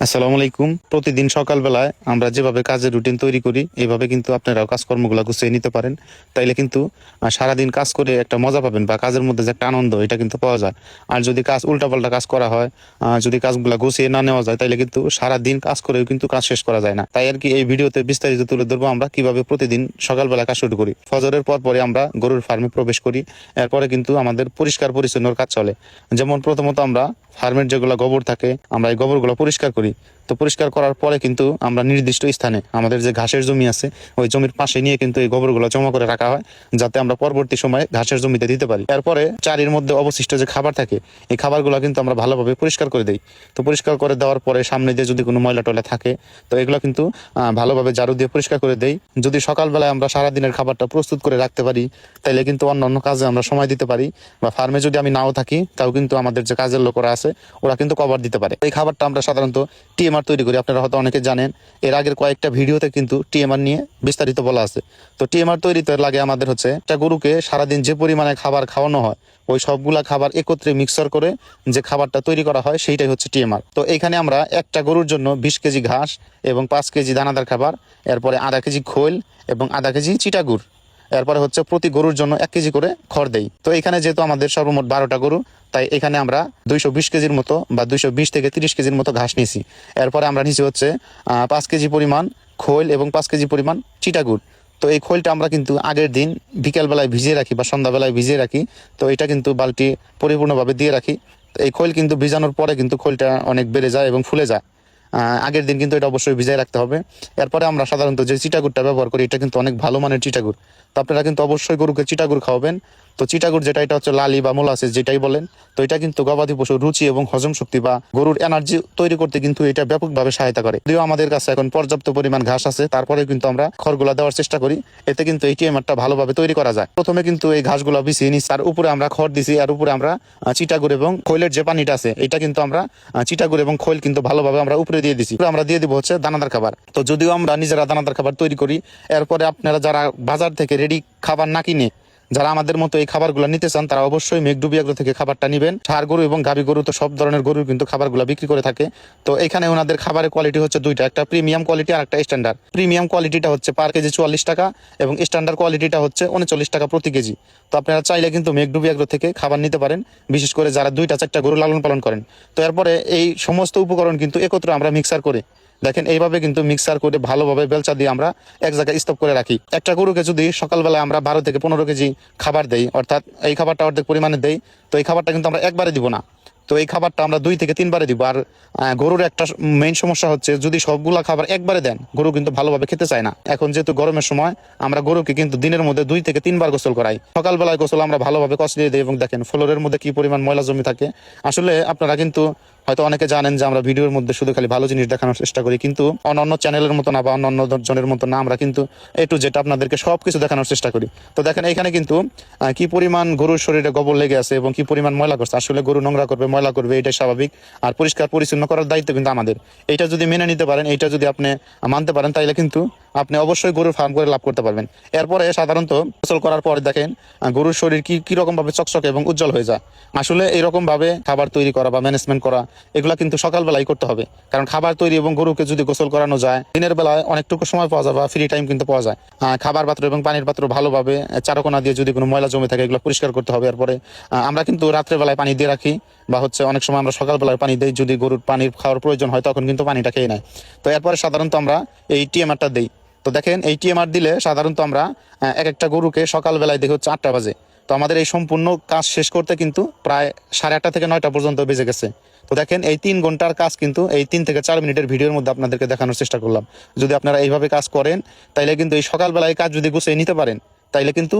আসসালামু আলাইকুম। প্রতিদিন সকালবেলায় আমরা যেভাবে কাজের রুটিন তৈরি করি এভাবে কিন্তু আপনারাও কাজকর্মগুলো গুছিয়ে নিতে পারেন। তাইলে কিন্তু সারাদিন কাজ করে একটা মজা পাবেন বা কাজের মধ্যে যে একটা আনন্দ এটা কিন্তু পাওয়া যায়। আর যদি কাজ উল্টাপাল্টা কাজ করা হয়, যদি কাজগুলো গুছিয়ে না নেওয়া যায় তাইলে কিন্তু সারাদিন কাজ করেও কিন্তু কাজ শেষ করা যায় না। তাই আর কি এই ভিডিওতে বিস্তারিত তুলে ধরবো আমরা কিভাবে প্রতিদিন সকালবেলা কাজ শুরু করি। ফজরের পরে আমরা গরুর ফার্মে প্রবেশ করি। এরপরে কিন্তু আমাদের পরিষ্কার পরিচ্ছন্নর কাজ চলে। যেমন প্রথমত আমরা ফার্মের যেগুলো গোবর থাকে আমরা এই গোবরগুলো পরিষ্কার করি। তো পরিষ্কার করার পরে কিন্তু আমরা নির্দিষ্ট স্থানে আমাদের যে ঘাসের জমি আছে ওই জমির পাশে নিয়ে কিন্তু এই গোবরগুলো জমা করে রাখা হয়, যাতে আমরা পরবর্তী সময়ে ঘাসের জমিতে দিতে পারি। এরপরে চারির মধ্যে অবশিষ্ট যে খাবার থাকে এই খাবারগুলো কিন্তু আমরা ভালোভাবে পরিষ্কার করে দিই। তো পরিষ্কার করে দেওয়ার পরে সামনে দিয়ে যদি কোনো ময়লা টয়লা থাকে তো এগুলো কিন্তু ভালোভাবে ঝাড়ু দিয়ে পরিষ্কার করে দেই। যদি সকালবেলায় আমরা সারাদিনের খাবারটা প্রস্তুত করে রাখতে পারি তাইলে কিন্তু অন্য অন্য কাজে আমরা সময় দিতে পারি, বা ফার্মে যদি আমি নাও থাকি তাও কিন্তু আমাদের যে কাজের লোকরা আছে ওরা কিন্তু কভার দিতে পারে। এই খাবারটা আমরা সাধারণত টিএমআর তৈরি করি। আপনারা হয়তো অনেকে জানেন, এর আগের কয়েকটা ভিডিওতে কিন্তু টিএমআর নিয়ে বিস্তারিত বলা আছে। তো টিএমআর তৈরিতে লাগে আমাদের হচ্ছে একটা গরুকে সারাদিন যে পরিমাণে খাবার খাওয়ানো হয় ওই সবগুলা খাবার একত্রে মিক্সার করে যে খাবারটা তৈরি করা হয় সেইটাই হচ্ছে টিএমআর। তো এখানে আমরা একটা গরুর জন্য 20 কেজি ঘাস এবং 5 কেজি দানাদার খাবার, এরপরে আধা কেজি খোল এবং আধা কেজি চিটাগুড়, এরপরে হচ্ছে প্রতি গরুর জন্য 1 কেজি করে খড় দেই। তো এখানে যেহেতু আমাদের সর্বমোট 12টা গরু, তাই এখানে আমরা 220 কেজির মতো বা 220 থেকে 30 কেজির মতো ঘাস নিয়েছি। এরপরে আমরা নিয়েছি হচ্ছে 5 কেজি পরিমাণ খোল এবং 5 কেজি পরিমাণ চিটাগুড়। তো এই খোলটা আমরা কিন্তু আগের দিন বিকেলবেলায় ভিজিয়ে রাখি বা সন্ধ্যাবেলায় ভিজিয়ে রাখি। তো এটা কিন্তু বালতি পরিপূর্ণভাবে দিয়ে রাখি। তো এই খোল কিন্তু ভিজানোর পরে কিন্তু খোলটা অনেক বেড়ে যায় এবং ফুলে যায়। আগের দিন কিন্তু এটা অবশ্যই ভিজায় রাখতে হবে। এরপরে আমরা সাধারণত যে চিটাগুড়টা ব্যবহার করি এটা কিন্তু অনেক ভালো মানের চিটাগুড়। তো আপনারা কিন্তু অবশ্যই গরুকে চিটাগুড় খাওয়াবেন। তো চিটাগুড় যেটা এটা হচ্ছে লালি বা মোলাসেস যেটাই বলেন, তো এটা কিন্তু গবাদি পশুর রুচি এবং হজম শক্তি বা গরুর এনার্জি তৈরি করতে কিন্তু এটা ব্যাপকভাবে সহায়তা করে। যদিও আমাদের কাছে এখন পর্যাপ্ত পরিমাণ ঘাস আছে তারপরে কিন্তু আমরা খড়গুলা দেওয়ার চেষ্টা করি, এতে কিন্তু এই টিএমআরটা ভালোভাবে তৈরি করা যায়। প্রথমে কিন্তু এই ঘাসগুলো বিছিয়ে নিচ্ছি, তার উপরে আমরা খড় দিছি, আর উপরে আমরা চিটাগুড় এবং খৈলের যে পানিটা আছে এটা কিন্তু আমরা চিটাগুড় এবং খৈল কিন্তু ভালোভাবে আমরা উপরে দিয়ে দিছি। আমরা দিয়ে দিব হচ্ছে দানাদার খাবার। তো যদিও আমরা নিজেরা দানাদার খাবার তৈরি করি, এরপরে আপনারা যারা বাজার থেকে রেডি খাবার না কিনে যারা আমাদের মতো এই খাবারগুলো নিতে চান তারা অবশ্যই মেঘডুবি এগ্রো থেকে খাবারটা নেবেন। ষাঁড় গরু এবং গাভী গরু তো সব ধরনের গরুর কিন্তু খাবারগুলো বিক্রি করে থাকে। তো এখানে ওনাদের খাবারের কোয়ালিটি হচ্ছে দুইটা, একটা প্রিমিয়াম কোয়ালিটি আর একটা স্ট্যান্ডার্ড। প্রিমিয়াম কোয়ালিটিটা হচ্ছে পার কেজি 44 টাকা এবং স্ট্যান্ডার্ড কোয়ালিটিটা হচ্ছে 39 টাকা প্রতি কেজি। তো আপনারা চাইলে কিন্তু মেঘডুবি এগ্রো থেকে খাবার নিতে পারেন, বিশেষ করে যারা 2-4টা গরু লালন পালন করেন। তো এরপরে এই সমস্ত উপকরণ কিন্তু একত্রে আমরা মিক্সার করে দেখেন এইভাবে কিন্তু মিক্সার করে ভালোভাবে বেলচা দিয়ে আমরা এক জায়গায় স্তব করে রাখি। একটা গরুকে যদি সকালবেলায় আমরা 12 থেকে 15 কেজি খাবার দেই, অর্থাৎ এই খাবারটা অর্ধেক পরিমাণে দেই, তো এই খাবারটা কিন্তু আমরা একবারে দিব না। তো এই খাবারটা আমরা 2 থেকে 3 বারে দিব। আর গরুর একটা মেইন সমস্যা হচ্ছে যদি সবগুলা খাবার একবারে দেন গরু কিন্তু ভালোভাবে খেতে চায় না। এখন যেহেতু গরমের সময় আমরা গরুকে কিন্তু দিনের মধ্যে 2 থেকে 3 বার গোসল করাই। সকালবেলায় গোসল আমরা ভালোভাবে কষলিয়ে দিই এবং দেখেন ফ্লোরের মধ্যে কি পরিমাণ ময়লা জমি থাকে। আসলে আপনারা কিন্তু হয়তো অনেকে জানেন যে আমরা ভিডিওর মধ্যে শুধু খালি ভালো জিনিস দেখানোর চেষ্টা করি, কিন্তু অন্যান্য চ্যানেলের মতো না বা অন্যান্য জনের মতো না, আমরা কিন্তু যেটা আপনাদেরকে সবকিছু দেখানোর চেষ্টা করি। তো দেখেন এখানে কিন্তু কি পরিমাণ গরুর শরীরে গোবর লেগে আছে এবং কি পরিমাণ ময়লা করছে। আসলে গরু নোংরা করবে, ময়লা করবে, এটাই স্বাভাবিক। আর পরিষ্কার পরিচ্ছন্ন করার দায়িত্ব কিন্তু আমাদের। এটা যদি মেনে নিতে পারেন, এটা যদি আপনি মানতে পারেন, তাইলে কিন্তু আপনি অবশ্যই গরুর ফার্ম করে লাভ করতে পারবেন। এরপরে সাধারণত গোসল করার পরে দেখেন গরুর শরীর কি রকম ভাবে চকচকে এবং উজ্জ্বল হয়ে যায়। আসলে এরকম ভাবে খাবার তৈরি করা বা ম্যানেজমেন্ট করা এগুলা কিন্তু সকালবেলাই করতে হবে, কারণ খাবার তৈরি এবং গরুকে যদি গোসল করানো যায় দিনের বেলায় অনেকটুকু সময় পাওয়া যায় বা ফ্রি টাইম কিন্তু পাওয়া যায়। খাবার পাত্র এবং পানির পাত্র ভালোভাবে চারকোনা দিয়ে যদি কোনো ময়লা জমে থাকে এগুলো পরিষ্কার করতে হবে। এরপরে আমরা কিন্তু রাত্রে বেলায় পানি দিয়ে রাখি, বা হচ্ছে অনেক সময় আমরা সকালবেলায় পানি দিই, যদি গরুর পানির খাওয়ার প্রয়োজন হয় তখন কিন্তু পানিটা খেয়ে নেয়। তো এরপরে সাধারণত আমরা এই টিএমআরটা দিই। তো দেখেন এই টিএমআর দিলে সাধারণত আমরা এক একটা গরুকে সকালবেলায় দেখি হচ্ছে 8টা বাজে। তো আমাদের এই সম্পূর্ণ কাজ শেষ করতে কিন্তু প্রায় 8:30 থেকে 9টা পর্যন্ত বেজে গেছে। তো দেখেন এই 3 ঘন্টার কাজ কিন্তু এই 3 থেকে 4 মিনিটের ভিডিওর মধ্যে আপনাদেরকে দেখানোর চেষ্টা করলাম। যদি আপনারা এইভাবে কাজ করেন তাইলে কিন্তু এই সকালবেলায় কাজ যদি গুছিয়ে নিতে পারেন তাইলে কিন্তু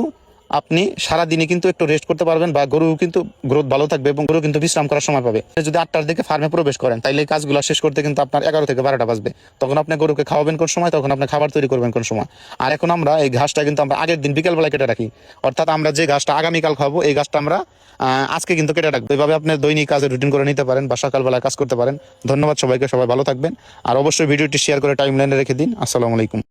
আপনি সারাদিনে কিন্তু একটু রেস্ট করতে পারবেন, বা গরু কিন্তু গ্রোথ ভালো থাকবে এবং গরু কিন্তু বিশ্রাম করার সময় পাবে। যদি 8টার দিকে ফার্মে প্রবেশ করেন তাইলে এই কাজগুলো শেষ করতে কিন্তু আপনার 11 থেকে 12টা বাজবে। তখন আপনি গরুকে খাওয়াবেন কোন সময়, তখন আপনি খাবার তৈরি করবেন কোন সময়। আর এখন আমরা এই ঘাসটা কিন্তু আমরা আগের দিন বিকেলবেলায় কেটে রাখি, অর্থাৎ আমরা যে ঘাসটা আগামীকাল খাবো এই ঘাসটা আমরা আজকে কিন্তু কেটে রাখবো। এইভাবে আপনি দৈনিক কাজে রুটিন করে নিতে পারেন বা সকালবেলায় কাজ করতে পারেন। ধন্যবাদ সবাইকে, সবাই ভালো থাকবেন। আর অবশ্যই ভিডিওটি শেয়ার করে টাইমলাইনে রেখে দিন। আসসালামু আলাইকুম।